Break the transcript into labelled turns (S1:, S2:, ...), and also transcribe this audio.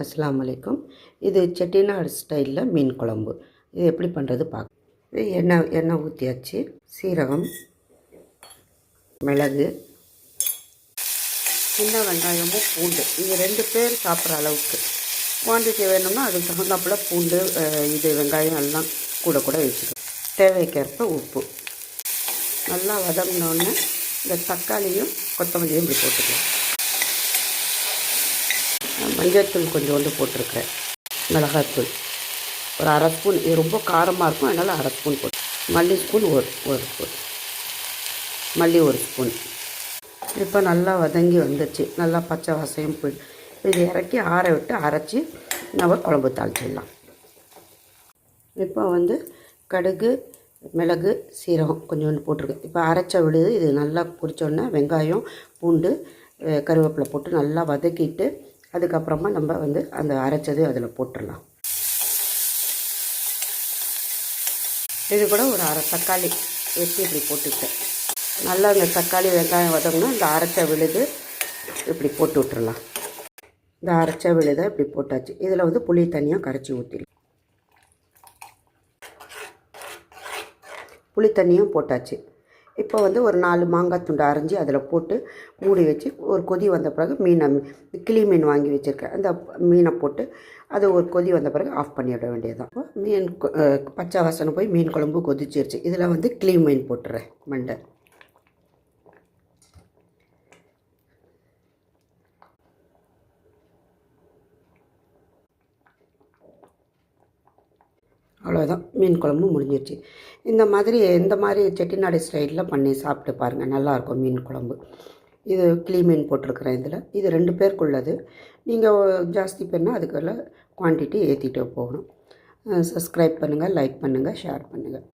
S1: அஸ்ஸலாமு அலைக்கும். இது செட்டிநாடு ஸ்டைலில் மீன் குழம்பு. இது எப்படி பண்ணுறது பார்க்க. எண்ணெய் ஊற்றியாச்சு. சீரகம், மிளகு, சின்ன வெங்காயமும் பூண்டு, இது 2 பேர் சாப்பிட்ற அளவுக்கு குவான்டிட்டி வேணும்னா அதுக்கு தகுந்தாப்புல பூண்டு வெங்காயம் எல்லாம் கூட வச்சுக்கணும். தேவைக்கேற்ப உப்பு. நல்லா வதங்கினோடனே இந்த தக்காளியும் கொத்தமல்லியும் இப்படி போட்டுக்கலாம். மஞ்சள்தூள் கொஞ்சோண்டு போட்டிருக்கேன். மிளகாத்தூள் ஒரு 1/2 ஸ்பூன். இது ரொம்ப காரமாக இருக்கும், அதனால் 1/2 ஸ்பூன் போட்டு. மல்லி ஸ்பூன் ஒரு ஸ்பூன். மல்லி 1 ஸ்பூன். இப்போ நல்லா வதங்கி வந்துடுச்சு. நல்லா பச்சை வாசனையும் போயிடும். இது இறக்கி ஆற விட்டு அரைச்சி நம்ம குழம்பு தாளிச்சிடலாம். இப்போ கடுகு, மிளகு, சீரகம் கொஞ்சோண்டு போட்டிருக்கு. இப்போ அரைச்ச விழுது. இது நல்லா பொரிச்சோடனே வெங்காயம், பூண்டு, கருவேப்பிலை போட்டு நல்லா வதக்கிட்டு அதுக்கப்புறமா நம்ம அந்த அரைச்சது அதில் போட்டுடலாம். இது கூட ஒரு 1/2 தக்காளி வெட்டி இப்படி போட்டுக்கிட்டேன். நல்லா இந்த தக்காளி வெங்காயம் வதங்கினா இந்த அரைச்ச விழுது இப்படி போட்டு விட்டுறலாம். இந்த அரைச்ச விழுதை இப்படி போட்டாச்சு. இதில் புளி தனியாக கரைச்சி ஊற்றிடலாம். புளி தண்ணியும் போட்டாச்சு. இப்போ ஒரு 4 மாங்காய் துண்டு அரைஞ்சி அதில் போட்டு மூடி வச்சு ஒரு கொதி வந்த பிறகு கிளி மீன் வாங்கி வச்சுருக்கேன். அந்த மீனை போட்டு அது ஒரு கொதி வந்த பிறகு ஆஃப் பண்ணிவிட வேண்டியதுதான். இப்போ மீன் பச்சை வாசனை போய் மீன் குழம்பு கொதிச்சிருச்சு. இதில் கிளி மீன் போட்டுறேன். மண்டை அவ்வளோதான். மீன் குழம்பு முடிஞ்சிருச்சு. இந்த மாதிரி செட்டிநாடு ஸ்டைலில் பண்ணி சாப்பிட்டு பாருங்கள். நல்லாயிருக்கும் மீன் குழம்பு. இது கிளி மீன் போட்டிருக்கிறேன். இது 2 பேருக்குள்ளது. நீங்கள் ஜாஸ்தி பண்ணால் அதுக்குள்ள குவான்டிட்டி ஏற்றிட்டு போகணும். சப்ஸ்கிரைப் பண்ணுங்கள், லைக் பண்ணுங்கள், ஷேர் பண்ணுங்கள்.